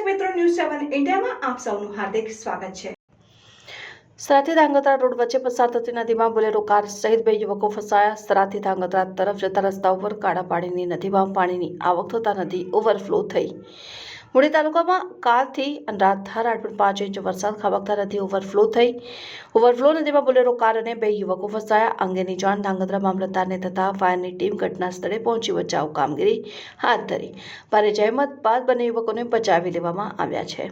મિત્રો, ન્યૂઝ 7 ઇન્ડિયામાં આપ સૌનું હાર્દિક સ્વાગત છે। સરાથી ધાંગધ્રા રોડ વચ્ચે પસાર થતી નદીમાં બોલેરો કાર સહિત 2 યુવકો ફસાયા। સરાથી ધાંગધ્રા તરફ જતા રસ્તા ઉપર કાળા પાણીની નદીમાં પાણીની આવક થતા નદી ઓવરફ્લો થઈ। મૂળી તાલુકામાં કાલથી અનરાધાર 8.5 ઇંચ વરસાદ ખાબકતા નદી ઓવરફ્લો થઈ। ઓવરફ્લો નદીમાં બોલેરો કાર અને 2 યુવકો ફસાયા। અંગેની જાણ ધાંગધ્રા મામલતદારને થતા ફાયરની ટીમ ઘટના સ્થળે પહોંચી બચાવ કામગીરી હાથ ધરી। ભારે જહેમત બાદ બંને યુવકોને બચાવી લેવામાં આવ્યા છે।